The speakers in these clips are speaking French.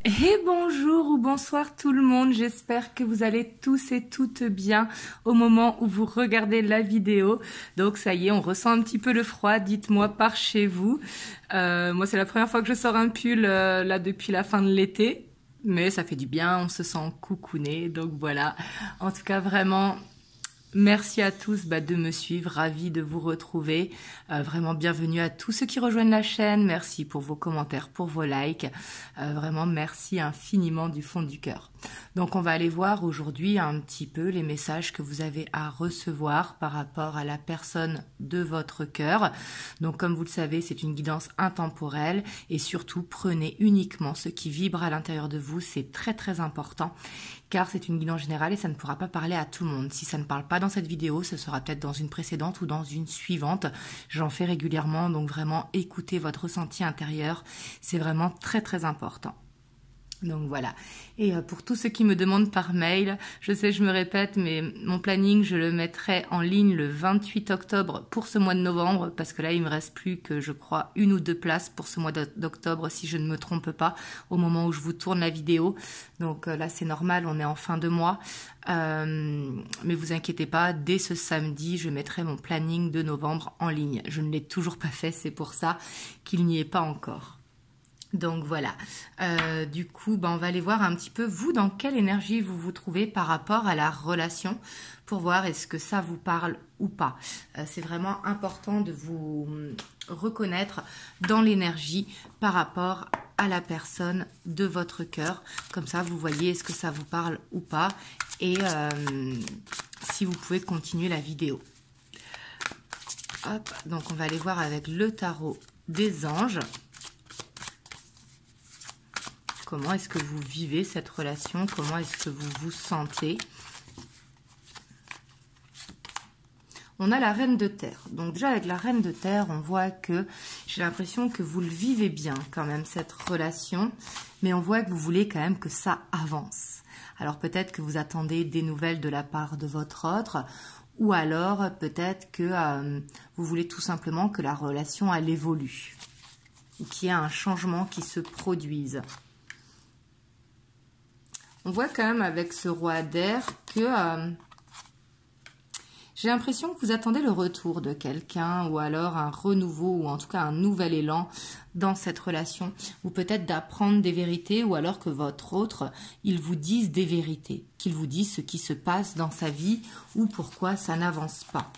Et bonjour ou bonsoir tout le monde, j'espère que vous allez tous et toutes bien au moment où vous regardez la vidéo. Donc ça y est, on ressent un petit peu le froid, dites-moi par chez vous. Moi c'est la première fois que je sors un pull là depuis la fin de l'été, mais ça fait du bien, on se sent coucouné, donc voilà. En tout cas vraiment... Merci à tous de me suivre, ravi de vous retrouver. Vraiment bienvenue à tous ceux qui rejoignent la chaîne. Merci pour vos commentaires, pour vos likes. Vraiment merci infiniment du fond du cœur. Donc on va aller voir aujourd'hui un petit peu les messages que vous avez à recevoir par rapport à la personne de votre cœur. Donc comme vous le savez, c'est une guidance intemporelle et surtout prenez uniquement ce qui vibre à l'intérieur de vous. C'est très très important car c'est une guidance générale et ça ne pourra pas parler à tout le monde. Si ça ne parle pas dans cette vidéo, ce sera peut-être dans une précédente ou dans une suivante. J'en fais régulièrement, donc vraiment écoutez votre ressenti intérieur. C'est vraiment très très important. Donc voilà. Et pour tous ceux qui me demandent par mail, je sais, je me répète, mais mon planning, je le mettrai en ligne le 28 octobre pour ce mois de novembre, parce que là, il me reste plus que, je crois, 1 ou 2 places pour ce mois d'octobre, si je ne me trompe pas, au moment où je vous tourne la vidéo. Donc là, c'est normal, on est en fin de mois. Mais vous inquiétez pas, dès ce samedi, je mettrai mon planning de novembre en ligne. Je ne l'ai toujours pas fait, c'est pour ça qu'il n'y est pas encore. Donc voilà, du coup, on va aller voir un petit peu, vous, dans quelle énergie vous vous trouvez par rapport à la relation, pour voir est-ce que ça vous parle ou pas. C'est vraiment important de vous reconnaître dans l'énergie par rapport à la personne de votre cœur. Comme ça, vous voyez est-ce que ça vous parle ou pas, et si vous pouvez continuer la vidéo. Hop, donc on va aller voir avec le tarot des anges. Comment est-ce que vous vivez cette relation? Comment est-ce que vous vous sentez? On a la reine de terre. Donc déjà avec la reine de terre, on voit que j'ai l'impression que vous le vivez bien quand même, cette relation. Mais on voit que vous voulez quand même que ça avance. Alors peut-être que vous attendez des nouvelles de la part de votre autre. Ou alors peut-être que vous voulez tout simplement que la relation elle évolue. Ou qu'il y ait un changement qui se produise. On voit quand même avec ce roi d'air que j'ai l'impression que vous attendez le retour de quelqu'un ou alors un renouveau ou en tout cas un nouvel élan dans cette relation. Ou peut-être d'apprendre des vérités ou alors que votre autre, il vous dise des vérités. Qu'il vous dise ce qui se passe dans sa vie ou pourquoi ça n'avance pas.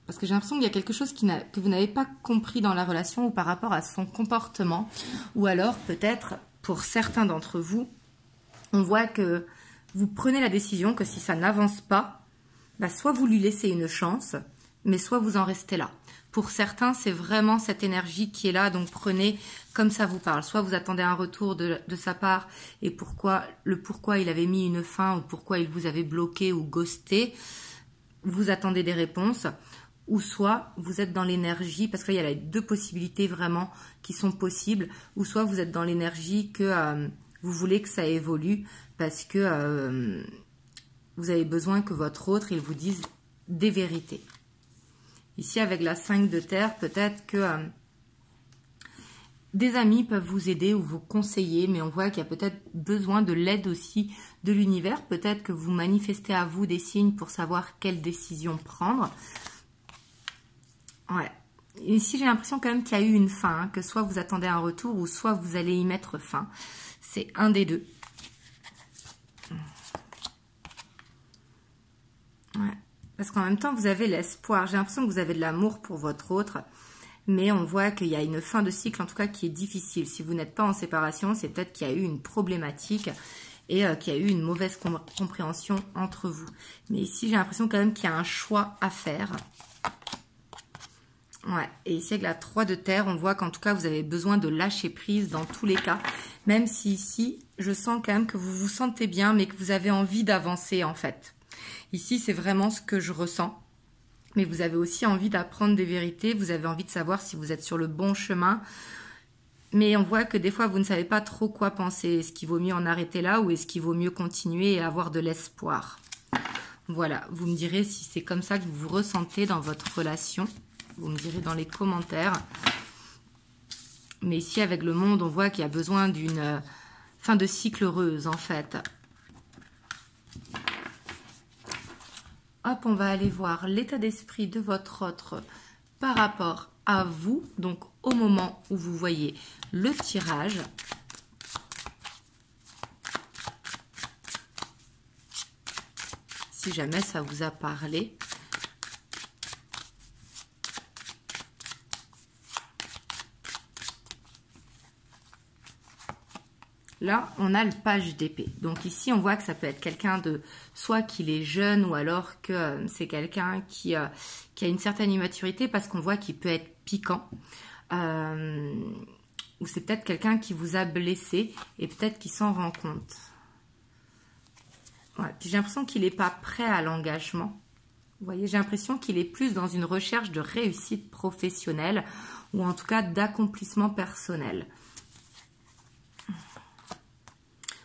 Parce que j'ai l'impression qu'il y a quelque chose que vous n'avez pas compris dans la relation ou par rapport à son comportement. Ou alors, peut-être, pour certains d'entre vous, on voit que vous prenez la décision que si ça n'avance pas, soit vous lui laissez une chance, mais soit vous en restez là. Pour certains, c'est vraiment cette énergie qui est là, donc prenez comme ça vous parle. Soit vous attendez un retour de sa part et pourquoi il avait mis une fin ou pourquoi il vous avait bloqué ou ghosté. Vous attendez des réponses. Ou soit vous êtes dans l'énergie, parce qu'il y a les deux possibilités vraiment qui sont possibles, ou soit vous êtes dans l'énergie que vous voulez que ça évolue, parce que vous avez besoin que votre autre, il vous dise des vérités. Ici, avec la 5 de terre, peut-être que des amis peuvent vous aider ou vous conseiller, mais on voit qu'il y a peut-être besoin de l'aide aussi de l'univers. Peut-être que vous manifestez à vous des signes pour savoir quelle décision prendre. Ouais. Ici, j'ai l'impression quand même qu'il y a eu une fin, que soit vous attendez un retour ou soit vous allez y mettre fin. C'est un des deux. Ouais. Parce qu'en même temps, vous avez l'espoir. J'ai l'impression que vous avez de l'amour pour votre autre, mais on voit qu'il y a une fin de cycle, en tout cas, qui est difficile. Si vous n'êtes pas en séparation, c'est peut-être qu'il y a eu une problématique et qu'il y a eu une mauvaise compréhension entre vous. Mais ici, j'ai l'impression quand même qu'il y a un choix à faire. Ouais, et ici avec la 3 de terre, on voit qu'en tout cas, vous avez besoin de lâcher prise dans tous les cas. Même si ici, je sens quand même que vous vous sentez bien, mais que vous avez envie d'avancer en fait. Ici, c'est vraiment ce que je ressens. Mais vous avez aussi envie d'apprendre des vérités, vous avez envie de savoir si vous êtes sur le bon chemin. Mais on voit que des fois, vous ne savez pas trop quoi penser. Est-ce qu'il vaut mieux en arrêter là ou est-ce qu'il vaut mieux continuer et avoir de l'espoir? Voilà, vous me direz si c'est comme ça que vous vous ressentez dans votre relation. Vous me direz dans les commentaires. Mais ici, avec le monde, on voit qu'il y a besoin d'une fin de cycle heureuse, en fait. Hop, on va aller voir l'état d'esprit de votre autre par rapport à vous. Donc, au moment où vous voyez le tirage. Si jamais ça vous a parlé. Là, on a le page d'épée. Donc ici, on voit que ça peut être quelqu'un de... Soit qu'il est jeune ou alors que c'est quelqu'un qui a une certaine immaturité parce qu'on voit qu'il peut être piquant. Ou c'est peut-être quelqu'un qui vous a blessé et peut-être qu'il s'en rend compte. Ouais, puis j'ai l'impression qu'il n'est pas prêt à l'engagement. Vous voyez, j'ai l'impression qu'il est plus dans une recherche de réussite professionnelle ou en tout cas d'accomplissement personnel.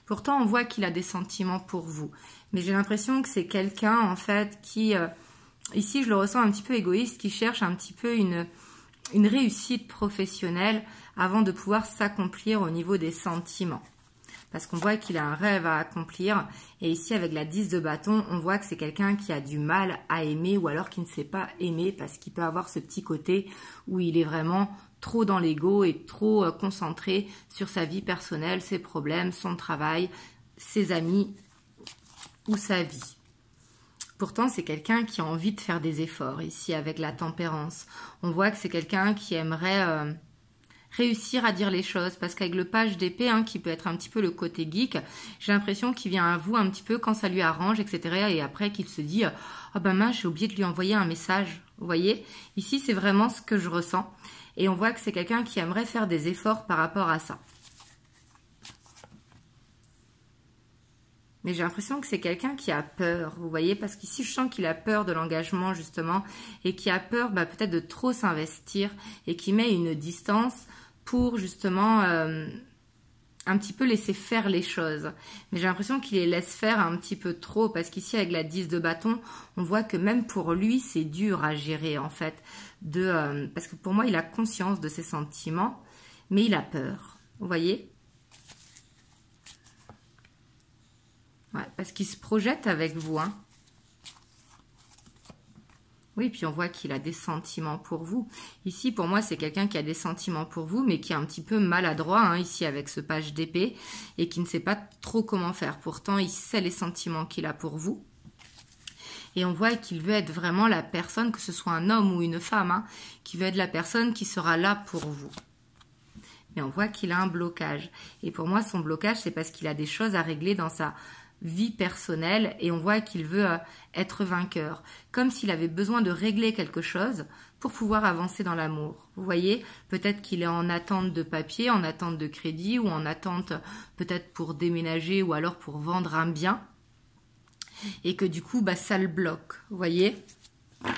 Pourtant, on voit qu'il a des sentiments pour vous. Mais j'ai l'impression que c'est quelqu'un, en fait, qui... ici, je le ressens un petit peu égoïste, qui cherche un petit peu une réussite professionnelle avant de pouvoir s'accomplir au niveau des sentiments. Parce qu'on voit qu'il a un rêve à accomplir. Et ici, avec la 10 de bâton, on voit que c'est quelqu'un qui a du mal à aimer ou alors qui ne sait pas aimer parce qu'il peut avoir ce petit côté où il est vraiment trop dans l'ego et trop concentré sur sa vie personnelle, ses problèmes, son travail, ses amis ou sa vie. Pourtant, c'est quelqu'un qui a envie de faire des efforts ici avec la tempérance. On voit que c'est quelqu'un qui aimerait... réussir à dire les choses, parce qu'avec le page d'épée, qui peut être un petit peu le côté geek, j'ai l'impression qu'il vient à vous un petit peu quand ça lui arrange, etc. Et après qu'il se dit « Ah ben mince, j'ai oublié de lui envoyer un message. » Vous voyez, ici, c'est vraiment ce que je ressens. Et on voit que c'est quelqu'un qui aimerait faire des efforts par rapport à ça. Mais j'ai l'impression que c'est quelqu'un qui a peur, vous voyez, parce qu'ici, je sens qu'il a peur de l'engagement, justement, et qui a peur peut-être de trop s'investir, et qui met une distance pour, justement, un petit peu laisser faire les choses. Mais j'ai l'impression qu'il les laisse faire un petit peu trop, parce qu'ici, avec la 10 de bâton, on voit que même pour lui, c'est dur à gérer, en fait. Parce que pour moi, il a conscience de ses sentiments, mais il a peur, vous voyez. Ouais, parce qu'il se projette avec vous. Oui, puis on voit qu'il a des sentiments pour vous. Ici, pour moi, c'est quelqu'un qui a des sentiments pour vous, mais qui est un petit peu maladroit, ici, avec ce page d'épée, et qui ne sait pas trop comment faire. Pourtant, il sait les sentiments qu'il a pour vous. Et on voit qu'il veut être vraiment la personne, que ce soit un homme ou une femme, qui veut être la personne qui sera là pour vous. Mais on voit qu'il a un blocage. Et pour moi, son blocage, c'est parce qu'il a des choses à régler dans sa vie personnelle et on voit qu'il veut être vainqueur. Comme s'il avait besoin de régler quelque chose pour pouvoir avancer dans l'amour. Vous voyez, peut-être qu'il est en attente de papier, en attente de crédit ou en attente peut-être pour déménager ou alors pour vendre un bien. Et que du coup, ça le bloque. Vous voyez ? On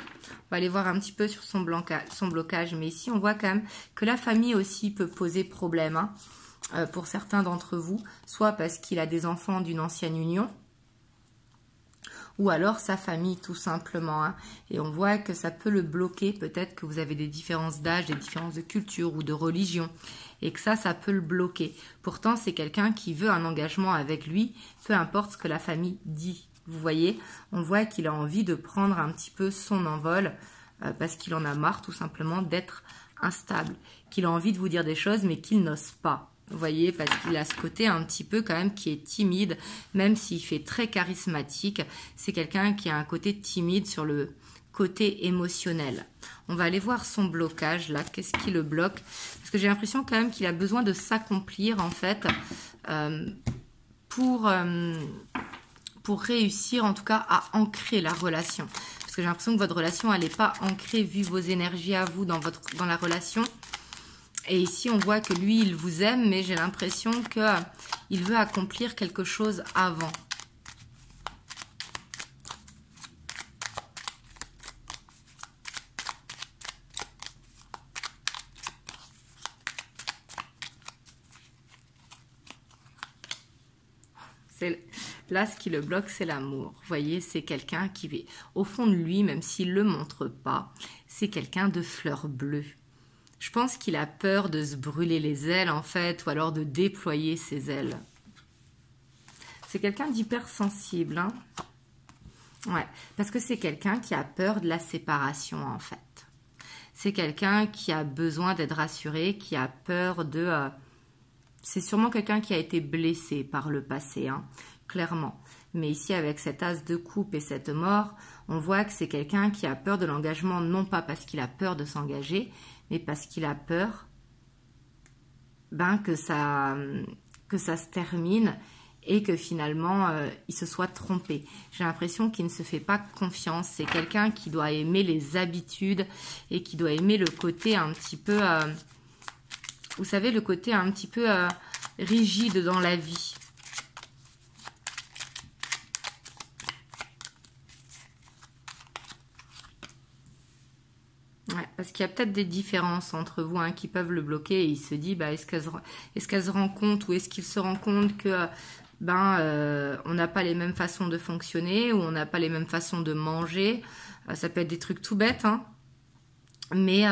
va aller voir un petit peu sur son blocage. Mais ici, on voit quand même que la famille aussi peut poser problème. Pour certains d'entre vous, soit parce qu'il a des enfants d'une ancienne union, ou alors sa famille tout simplement. Et on voit que ça peut le bloquer, peut-être que vous avez des différences d'âge, des différences de culture ou de religion, et que ça peut le bloquer. Pourtant, c'est quelqu'un qui veut un engagement avec lui, peu importe ce que la famille dit. Vous voyez, on voit qu'il a envie de prendre un petit peu son envol, parce qu'il en a marre tout simplement d'être instable, qu'il a envie de vous dire des choses, mais qu'il n'ose pas. Vous voyez, parce qu'il a ce côté un petit peu quand même qui est timide, même s'il fait très charismatique. C'est quelqu'un qui a un côté timide sur le côté émotionnel. On va aller voir son blocage là. Qu'est-ce qui le bloque? Parce que j'ai l'impression quand même qu'il a besoin de s'accomplir en fait pour réussir en tout cas à ancrer la relation. Parce que j'ai l'impression que votre relation elle n'est pas ancrée vu vos énergies à vous dans la relation. Et ici, on voit que lui, il vous aime, mais j'ai l'impression qu'il veut accomplir quelque chose avant. Là, ce qui le bloque, c'est l'amour. Vous voyez, c'est quelqu'un qui, au fond de lui, même s'il ne le montre pas, c'est quelqu'un de fleur bleue. Je pense qu'il a peur de se brûler les ailes en fait, ou alors de déployer ses ailes. C'est quelqu'un d'hypersensible, hein. Ouais, parce que c'est quelqu'un qui a peur de la séparation en fait. C'est quelqu'un qui a besoin d'être rassuré, qui a peur de... c'est sûrement quelqu'un qui a été blessé par le passé, hein, clairement. Mais ici, avec cet as de coupe et cette mort, on voit que c'est quelqu'un qui a peur de l'engagement, non pas parce qu'il a peur de s'engager, mais parce qu'il a peur que ça se termine et que finalement, il se soit trompé. J'ai l'impression qu'il ne se fait pas confiance. C'est quelqu'un qui doit aimer les habitudes et qui doit aimer le côté un petit peu... vous savez, le côté un petit peu rigide dans la vie. Ouais, parce qu'il y a peut-être des différences entre vous hein, qui peuvent le bloquer et il se dit, est-ce qu'elle se rend compte ou est-ce qu'il se rend compte que on n'a pas les mêmes façons de fonctionner ou on n'a pas les mêmes façons de manger. Ça peut être des trucs tout bêtes, hein. Mais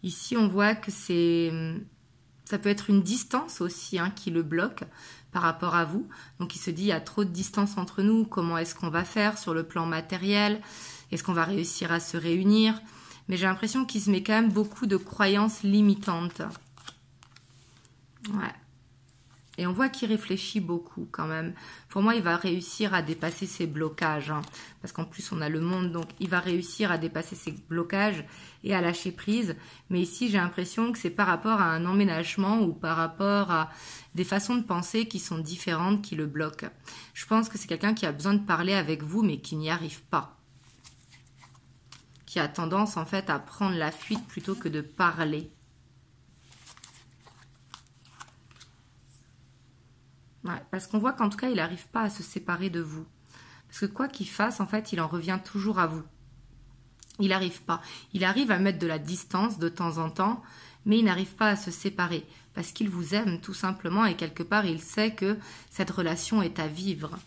ici, on voit que ça peut être une distance aussi hein, qui le bloque par rapport à vous. Donc, il se dit, il y a trop de distance entre nous. Comment est-ce qu'on va faire sur le plan matériel? Est-ce qu'on va réussir à se réunir? Mais j'ai l'impression qu'il se met quand même beaucoup de croyances limitantes. Ouais. Et on voit qu'il réfléchit beaucoup quand même. Pour moi, il va réussir à dépasser ses blocages. Hein, parce qu'en plus, on a le monde. Donc, il va réussir à dépasser ses blocages et à lâcher prise. Mais ici, j'ai l'impression que c'est par rapport à un emménagement ou par rapport à des façons de penser qui sont différentes qui le bloquent. Je pense que c'est quelqu'un qui a besoin de parler avec vous, mais qui n'y arrive pas. Qui a tendance, en fait, à prendre la fuite plutôt que de parler. Ouais, parce qu'on voit qu'en tout cas, il n'arrive pas à se séparer de vous. Parce que quoi qu'il fasse, en fait, il en revient toujours à vous. Il n'arrive pas. Il arrive à mettre de la distance de temps en temps, mais il n'arrive pas à se séparer. Parce qu'il vous aime tout simplement et quelque part, il sait que cette relation est à vivre.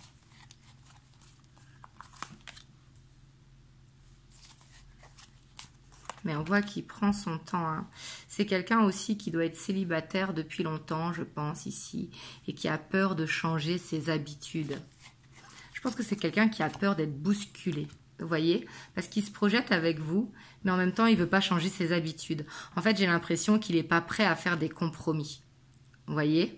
Mais on voit qu'il prend son temps. Hein. C'est quelqu'un aussi qui doit être célibataire depuis longtemps, je pense, ici. Et qui a peur de changer ses habitudes. Je pense que c'est quelqu'un qui a peur d'être bousculé. Vous voyez? Parce qu'il se projette avec vous, mais en même temps, il ne veut pas changer ses habitudes. En fait, j'ai l'impression qu'il n'est pas prêt à faire des compromis. Vous voyez?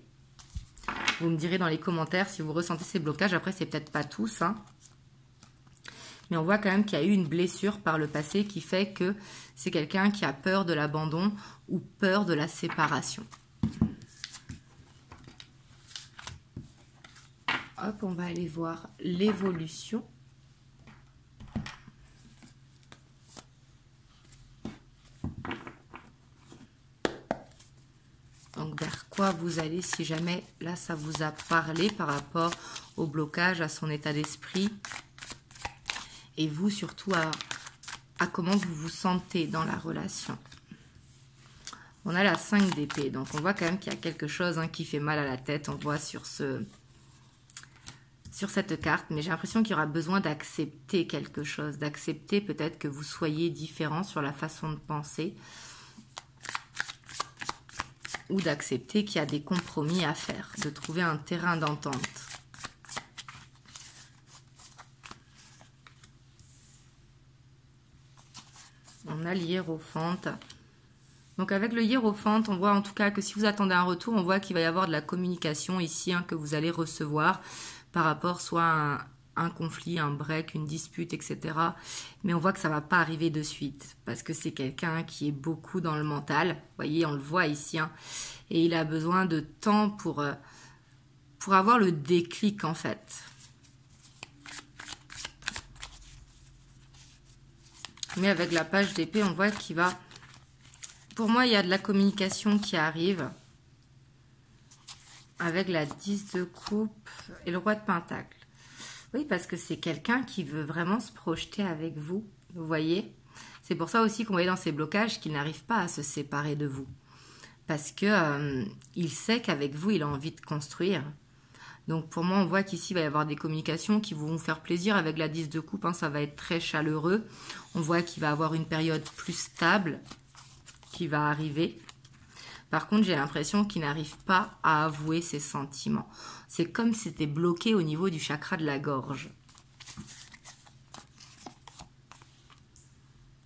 Vous me direz dans les commentaires si vous ressentez ces blocages. Après, c'est peut-être pas tous, hein. Mais on voit quand même qu'il y a eu une blessure par le passé qui fait que c'est quelqu'un qui a peur de l'abandon ou peur de la séparation. Hop, on va aller voir l'évolution. Donc vers quoi vous allez si jamais là ça vous a parlé par rapport au blocage, à son état d'esprit. Et vous, surtout, à comment vous vous sentez dans la relation. On a la 5 d'épée. Donc, on voit quand même qu'il y a quelque chose hein, qui fait mal à la tête. On voit sur cette carte. Mais j'ai l'impression qu'il y aura besoin d'accepter quelque chose. D'accepter peut-être que vous soyez différent sur la façon de penser. Ou d'accepter qu'il y a des compromis à faire. De trouver un terrain d'entente. On a l'hiérophante. Donc avec le hiérophante, on voit en tout cas que si vous attendez un retour, on voit qu'il va y avoir de la communication ici hein, que vous allez recevoir par rapport soit à un conflit, un break, une dispute, etc. Mais on voit que ça ne va pas arriver de suite parce que c'est quelqu'un qui est beaucoup dans le mental. Vous voyez, on le voit ici. Hein, et il a besoin de temps pour avoir le déclic en fait. Mais avec la page d'épée, on voit qu'il va... Pour moi, il y a de la communication qui arrive. Avec la 10 de coupe et le roi de pentacle. Oui, parce que c'est quelqu'un qui veut vraiment se projeter avec vous. Vous voyez? C'est pour ça aussi qu'on voit dans ces blocages qu'il n'arrive pas à se séparer de vous. Parce que il sait qu'avec vous, il a envie de construire. Donc pour moi, on voit qu'ici, il va y avoir des communications qui vont vous faire plaisir. Avec la 10 de coupe, hein, ça va être très chaleureux. On voit qu'il va avoir une période plus stable qui va arriver. Par contre, j'ai l'impression qu'il n'arrive pas à avouer ses sentiments. C'est comme si c'était bloqué au niveau du chakra de la gorge.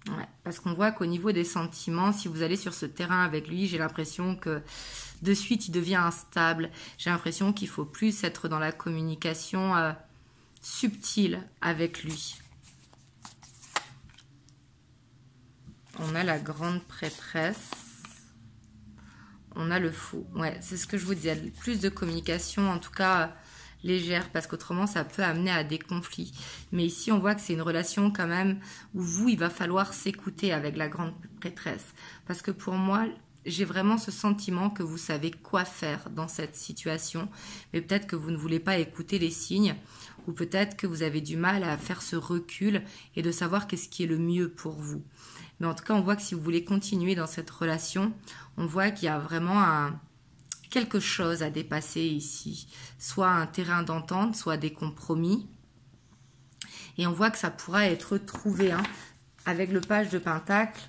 Ouais, parce qu'on voit qu'au niveau des sentiments, si vous allez sur ce terrain avec lui, j'ai l'impression que de suite, il devient instable. J'ai l'impression qu'il faut plus être dans la communication subtile avec lui. On a la grande prêtresse. On a le fou. Ouais, c'est ce que je vous disais. Plus de communication, en tout cas légère, parce qu'autrement, ça peut amener à des conflits. Mais ici, on voit que c'est une relation quand même où vous, il va falloir s'écouter avec la grande prêtresse. Parce que pour moi, j'ai vraiment ce sentiment que vous savez quoi faire dans cette situation. Mais peut-être que vous ne voulez pas écouter les signes. Ou peut-être que vous avez du mal à faire ce recul et de savoir qu'est-ce qui est le mieux pour vous. Mais en tout cas, on voit que si vous voulez continuer dans cette relation, on voit qu'il y a vraiment quelque chose à dépasser ici. Soit un terrain d'entente, soit des compromis. Et on voit que ça pourra être trouvé avec le page de Pentacle.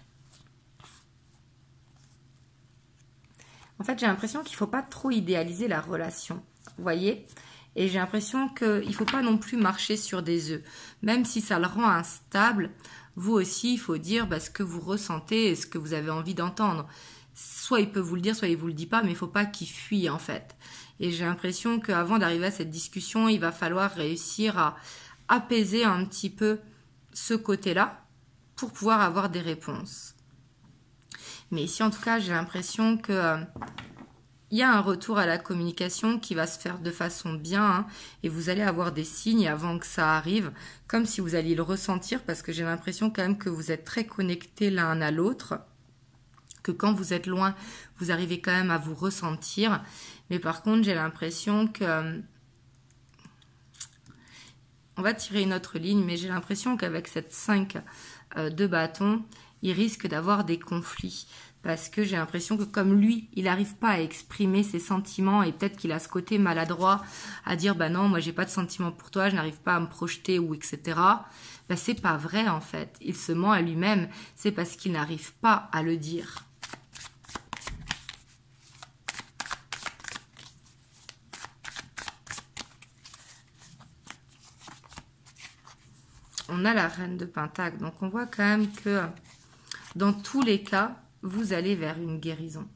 En fait, j'ai l'impression qu'il ne faut pas trop idéaliser la relation. Vous voyez ? Et j'ai l'impression qu'il ne faut pas non plus marcher sur des œufs. Même si ça le rend instable, vous aussi, il faut dire ce que vous ressentez et ce que vous avez envie d'entendre. Soit il peut vous le dire, soit il ne vous le dit pas, mais il ne faut pas qu'il fuit en fait. Et j'ai l'impression qu'avant d'arriver à cette discussion, il va falloir réussir à apaiser un petit peu ce côté-là pour pouvoir avoir des réponses. Mais ici, en tout cas, j'ai l'impression que... il y a un retour à la communication qui va se faire de façon bien et vous allez avoir des signes avant que ça arrive, comme si vous alliez le ressentir parce que j'ai l'impression quand même que vous êtes très connectés l'un à l'autre, que quand vous êtes loin, vous arrivez quand même à vous ressentir. Mais par contre, j'ai l'impression que... on va tirer une autre ligne, mais j'ai l'impression qu'avec cette 5 de bâton, il risque d'avoir des conflits. Parce que j'ai l'impression que comme lui, il n'arrive pas à exprimer ses sentiments et peut-être qu'il a ce côté maladroit à dire non, moi j'ai pas de sentiments pour toi, je n'arrive pas à me projeter ou etc. C'est pas vrai en fait. Il se ment à lui-même, c'est parce qu'il n'arrive pas à le dire. On a la reine de Pentacle, donc on voit quand même que dans tous les cas, vous allez vers une guérison.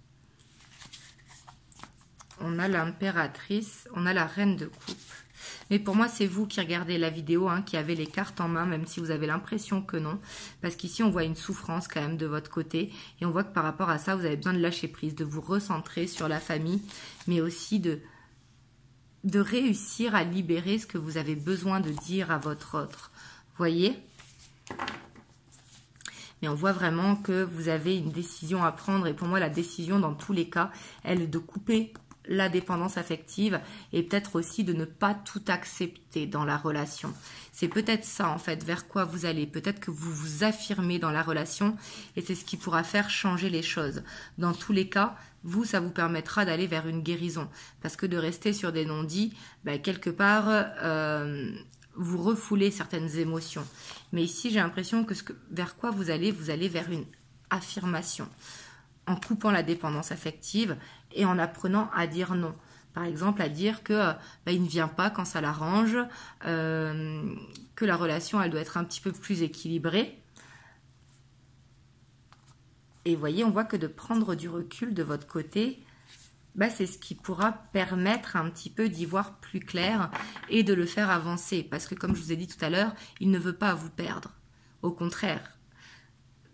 On a l'impératrice, on a la reine de coupe. Mais pour moi, c'est vous qui regardez la vidéo, qui avez les cartes en main, même si vous avez l'impression que non. Parce qu'ici, on voit une souffrance quand même de votre côté. Et on voit que par rapport à ça, vous avez besoin de lâcher prise, de vous recentrer sur la famille, mais aussi de réussir à libérer ce que vous avez besoin de dire à votre autre. Vous voyez ? Mais on voit vraiment que vous avez une décision à prendre. Et pour moi, la décision, dans tous les cas, elle est de couper la dépendance affective et peut-être aussi de ne pas tout accepter dans la relation. C'est peut-être ça, en fait, vers quoi vous allez. Peut-être que vous vous affirmez dans la relation et c'est ce qui pourra faire changer les choses. Dans tous les cas, vous, ça vous permettra d'aller vers une guérison. Parce que de rester sur des non-dits, quelque part... vous refoulez certaines émotions. Mais ici, j'ai l'impression que vers quoi vous allez vers une affirmation. En coupant la dépendance affective et en apprenant à dire non. Par exemple, à dire que il ne vient pas quand ça l'arrange, que la relation, elle doit être un petit peu plus équilibrée. Et vous voyez, on voit que de prendre du recul de votre côté, c'est ce qui pourra permettre un petit peu d'y voir plus clair et de le faire avancer. Parce que comme je vous ai dit tout à l'heure, il ne veut pas vous perdre. Au contraire.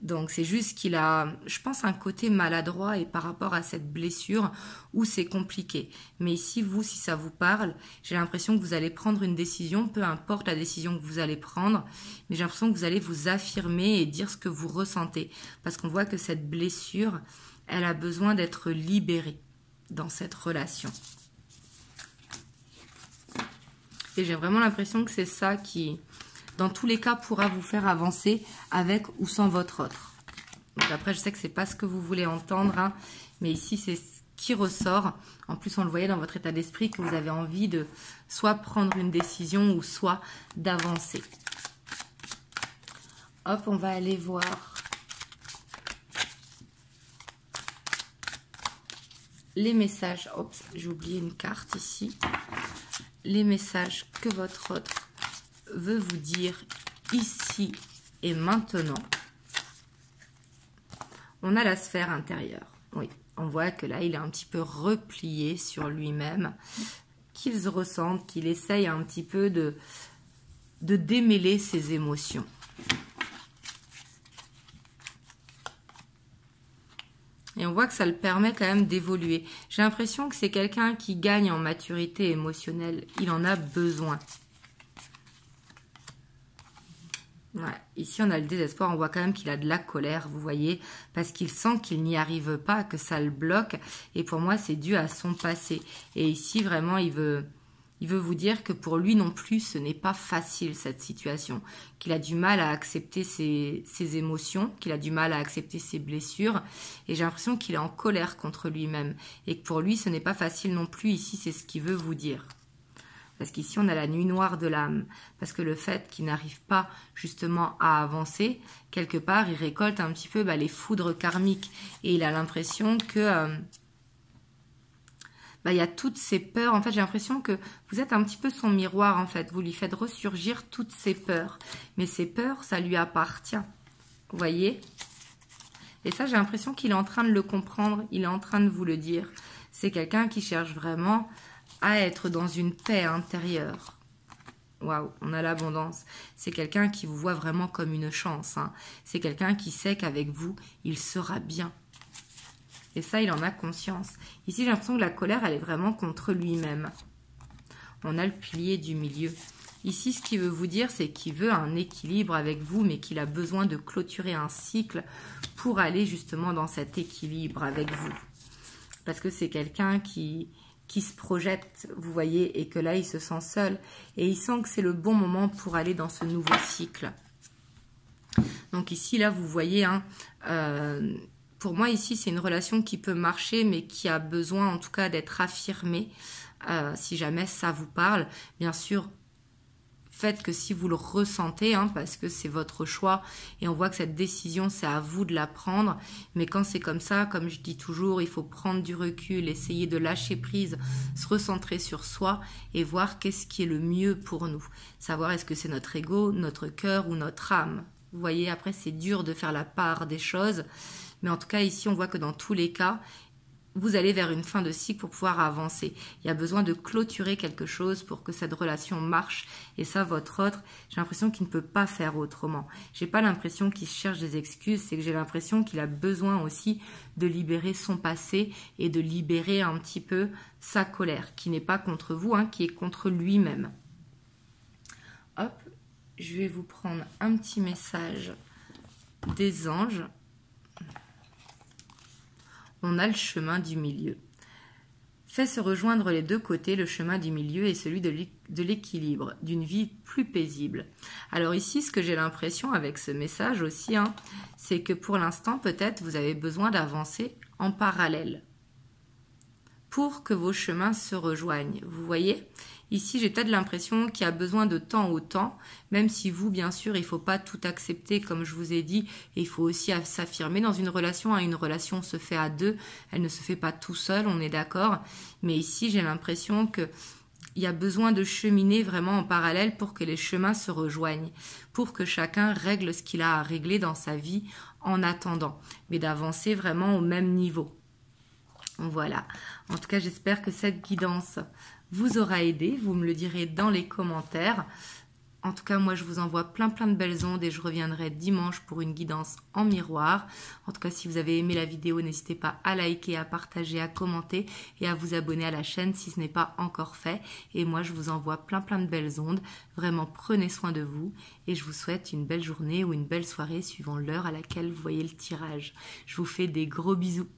Donc c'est juste qu'il a, je pense, un côté maladroit et par rapport à cette blessure où c'est compliqué. Mais ici, vous, si ça vous parle, j'ai l'impression que vous allez prendre une décision, peu importe la décision que vous allez prendre, mais j'ai l'impression que vous allez vous affirmer et dire ce que vous ressentez. Parce qu'on voit que cette blessure, elle a besoin d'être libérée dans cette relation. Et j'ai vraiment l'impression que c'est ça qui, dans tous les cas, pourra vous faire avancer avec ou sans votre autre. Donc après, je sais que c'est pas ce que vous voulez entendre, mais ici, c'est ce qui ressort. En plus, on le voyait dans votre état d'esprit que vous avez envie de soit prendre une décision ou soit d'avancer. Hop, on va aller voir les messages, oups, j'ai oublié une carte ici, les messages que votre autre veut vous dire ici et maintenant. On a la sphère intérieure, oui, on voit que là il est un petit peu replié sur lui-même, qu'il se ressente, qu'il essaye un petit peu de démêler ses émotions. Et on voit que ça le permet quand même d'évoluer. J'ai l'impression que c'est quelqu'un qui gagne en maturité émotionnelle. Il en a besoin. Ouais. Ici, on a le désespoir. On voit quand même qu'il a de la colère, vous voyez, parce qu'il sent qu'il n'y arrive pas, que ça le bloque. Et pour moi, c'est dû à son passé. Et ici, vraiment, il veut vous dire que pour lui non plus, ce n'est pas facile cette situation, qu'il a du mal à accepter ses émotions, qu'il a du mal à accepter ses blessures, et j'ai l'impression qu'il est en colère contre lui-même, et que pour lui, ce n'est pas facile non plus. Ici, c'est ce qu'il veut vous dire. Parce qu'ici, on a la nuit noire de l'âme, parce que le fait qu'il n'arrive pas justement à avancer, quelque part, il récolte un petit peu les foudres karmiques, et il a l'impression que... il y a toutes ces peurs. En fait, j'ai l'impression que vous êtes un petit peu son miroir, en fait. Vous lui faites ressurgir toutes ces peurs. Mais ces peurs, ça lui appartient. Vous voyez? Et ça, j'ai l'impression qu'il est en train de le comprendre. Il est en train de vous le dire. C'est quelqu'un qui cherche vraiment à être dans une paix intérieure. Waouh, on a l'abondance. C'est quelqu'un qui vous voit vraiment comme une chance. Hein. C'est quelqu'un qui sait qu'avec vous, il sera bien. Et ça, il en a conscience. Ici, j'ai l'impression que la colère, elle est vraiment contre lui-même. On a le pilier du milieu. Ici, ce qu'il veut vous dire, c'est qu'il veut un équilibre avec vous, mais qu'il a besoin de clôturer un cycle pour aller justement dans cet équilibre avec vous. Parce que c'est quelqu'un qui se projette, vous voyez, et que là, il se sent seul. Et il sent que c'est le bon moment pour aller dans ce nouveau cycle. Donc ici, là, vous voyez... pour moi, ici, c'est une relation qui peut marcher, mais qui a besoin, en tout cas, d'être affirmée, si jamais ça vous parle. Bien sûr, faites que si vous le ressentez, hein, parce que c'est votre choix, et on voit que cette décision, c'est à vous de la prendre. Mais quand c'est comme ça, comme je dis toujours, il faut prendre du recul, essayer de lâcher prise, se recentrer sur soi, et voir qu'est-ce qui est le mieux pour nous. Savoir est-ce que c'est notre ego, notre cœur ou notre âme. Vous voyez, après, c'est dur de faire la part des choses. Mais en tout cas, ici, on voit que dans tous les cas, vous allez vers une fin de cycle pour pouvoir avancer. Il y a besoin de clôturer quelque chose pour que cette relation marche. Et ça, votre autre, j'ai l'impression qu'il ne peut pas faire autrement. J'ai pas l'impression qu'il cherche des excuses, c'est que j'ai l'impression qu'il a besoin aussi de libérer son passé et de libérer un petit peu sa colère, qui n'est pas contre vous, hein, qui est contre lui-même. Hop, je vais vous prendre un petit message des anges. On a le chemin du milieu. Fait se rejoindre les deux côtés, le chemin du milieu et celui de l'équilibre, d'une vie plus paisible. Alors ici, ce que j'ai l'impression avec ce message aussi, hein, c'est que pour l'instant, peut-être, vous avez besoin d'avancer en parallèle pour que vos chemins se rejoignent. Vous voyez ? Ici, j'ai peut-être l'impression qu'il y a besoin de temps au temps, même si vous, bien sûr, il ne faut pas tout accepter, comme je vous ai dit, et il faut aussi s'affirmer dans une relation. Une relation se fait à deux, elle ne se fait pas tout seul, on est d'accord. Mais ici, j'ai l'impression qu'il y a besoin de cheminer vraiment en parallèle pour que les chemins se rejoignent, pour que chacun règle ce qu'il a à régler dans sa vie en attendant, mais d'avancer vraiment au même niveau. Voilà. En tout cas, j'espère que cette guidance vous aura aidé. Vous me le direz dans les commentaires. En tout cas, moi, je vous envoie plein de belles ondes et je reviendrai dimanche pour une guidance en miroir. En tout cas, si vous avez aimé la vidéo, n'hésitez pas à liker, à partager, à commenter et à vous abonner à la chaîne si ce n'est pas encore fait. Et moi, je vous envoie plein de belles ondes. Vraiment, prenez soin de vous et je vous souhaite une belle journée ou une belle soirée suivant l'heure à laquelle vous voyez le tirage. Je vous fais des gros bisous.